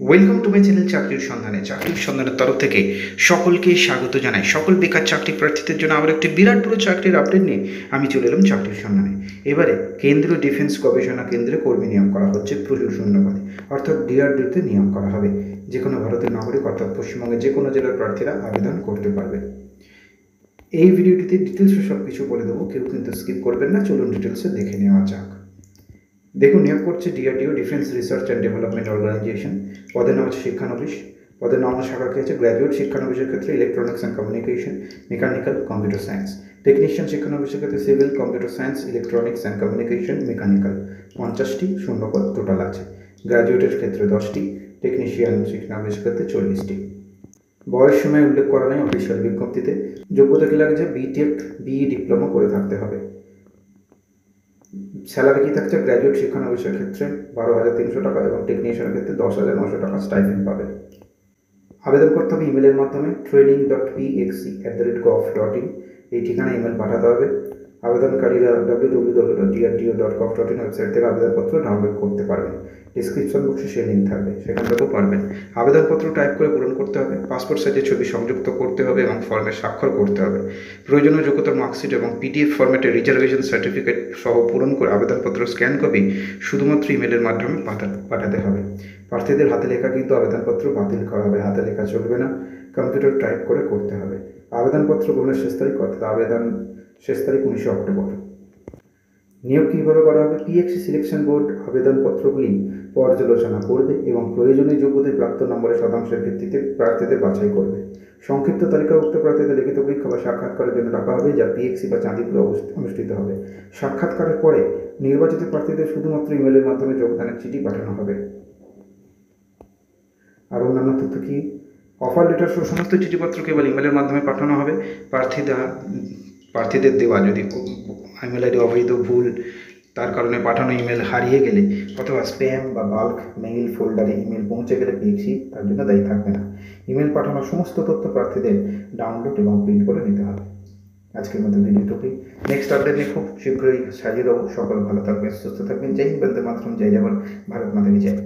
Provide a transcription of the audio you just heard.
Welcome to my channel চাকরির সন্ধানের তরফ থেকে সকলকে স্বাগত জানাই। সকল বেকার চাকরি প্রার্থীদের জন্য আবার একটি বিরাট বড় চাকরির আপডেট নিয়ে আমি চলে এলাম চাকরির সন্ধানে। এবারে কেন্দ্রীয় ডিফেন্স গবেষণা কেন্দ্রে কর্মী নিয়োগ করা হচ্ছে প্রচুর শূন্যপদে, অর্থাৎ ডিআরডিওতে নিয়োগ করা হবে। যে কোনো ভারতের নাগরিক অর্থাৎ পশ্চিমবঙ্গের যে কোনো জেলার প্রার্থীরা আবেদন করতে পারবে। এই ভিডিওটিতে ডিটেলসে সব কিছু বলে দেবো, কেউ কিন্তু স্কিপ করবেন না। চলুন ডিটেলসে দেখে নেওয়া যাক। দেখুন, নিয়োগ করছে DRDO, defence research and development organisation. পদের নাম হচ্ছে শিক্ষানবিশ। পদের নাম শাখা কি আছে? গ্র্যাজুয়েট শিক্ষানবিশের ক্ষেত্রে electronics and communication, mechanical, computer science. Technician শিক্ষানবিশের ক্ষেত্রে civil, computer science, electronics and communication, mechanical. 50টি শূন্যপদ টোটাল আছে। গ্র্যাজুয়েটের ক্ষেত্রে 10টি, টেকনিশিয়ান শিক্ষানবিশের ক্ষেত্রে 40টি। বয়স সময় উল্লেখ করা নেই অফিসিয়াল বিজ্ঞপ্তিতে। যোগ্যতা কি লাগছে? বিটেক, বিই ডিপ্লোমা করে থাকতে হবে। স্যালারি কি থাকছে? গ্র্যাজুয়েট শিক্ষানবিশের ক্ষেত্রে 12,300 টাকা এবং টেকনিশিয়ানের ক্ষেত্রে 10,900 টাকা স্টাইপেন্ড পাবে। আবেদন করতে হবে ইমেলের মাধ্যমে training.pxc@gov.in। এই ঠিকানায় ইমেল পাঠাতে হবে। আবেদনকারীরা www.drdo.gov.in ওয়েবসাইট থেকে আবেদনপত্র ডাউনলোড করতে পারবেন। ডিসক্রিপশন বক্সে সেই লিঙ্ক থাকবে, সেখান থেকেও পারবেন। আবেদনপত্র টাইপ করে পূরণ করতে হবে, পাসপোর্ট সাইজের ছবি সংযুক্ত করতে হবে এবং ফর্মে স্বাক্ষর করতে হবে। প্রয়োজনীয় যোগ্যতার মার্কশিট এবং পিডিএফ ফরম্যাটে রিজার্ভেশন সার্টিফিকেট সহ পূরণ করে আবেদনপত্র স্ক্যান কপি শুধুমাত্র ইমেলের মাধ্যমে পাঠাতে হবে। প্রার্থীদের হাতে লেখা কিন্তু আবেদনপত্র বাতিল করা হবে, হাতে লেখা চলবে না, কম্পিউটার টাইপ করে করতে হবে। আবেদনপত্র গ্রহণের শেষ তারিখ, অর্থাৎ আবেদন শেষ তারিখ 19 অক্টোবর। নিয়োগ কীভাবে করা হবে? পিএক্সি সিলেকশন বোর্ড আবেদনপত্রগুলি পর্যালোচনা করবে এবং প্রয়োজনীয় যোগ্যতায় প্রাপ্ত নম্বরের শতাংশের ভিত্তিতে প্রার্থীদের বাছাই করবে। সংক্ষিপ্ত তালিকাভুক্ত প্রার্থীদের লিখিত পরীক্ষা বা সাক্ষাৎকারের জন্য ডাকা হবে, যা পিএক্সি বা চাঁদিপুরে অনুষ্ঠিত হবে। সাক্ষাৎকারের পরে নির্বাচিত প্রার্থীদের শুধুমাত্র ইমেলের মাধ্যমে যোগদানের চিঠি পাঠানো হবে। আর অন্যান্য তথ্য কি? অফার লেটার সহ সমস্ত চিঠিপত্র কেবল ইমেলের মাধ্যমে পাঠানো হবে। প্রার্থীদের দেওয়া যদি ইমেল আইডি অবৈধ, ভুল, তার কারণে পাঠানো ইমেল হারিয়ে গেলে অথবা স্প্যাম বা বাল্ক মেইল ফোল্ডারে ইমেল পৌঁছে গেলে পিএক্সি তার জন্য দায়ী থাকবে না। ইমেল পাঠানোর সমস্ত তথ্য প্রার্থীদের ডাউনলোড এবং প্রিন্ট করে নিতে হবে। আজকের মতো ভিডিওটুকুই। নেক্সট আপডেট নিয়ে খুব শীঘ্রই সাজিয়ে দেবো। সকল ভালো থাকবেন, সুস্থ থাকবেন। জয় হিন্দ, বন্দে মাতরম, জয় জওয়ান, ভারত মাতা কি জয়।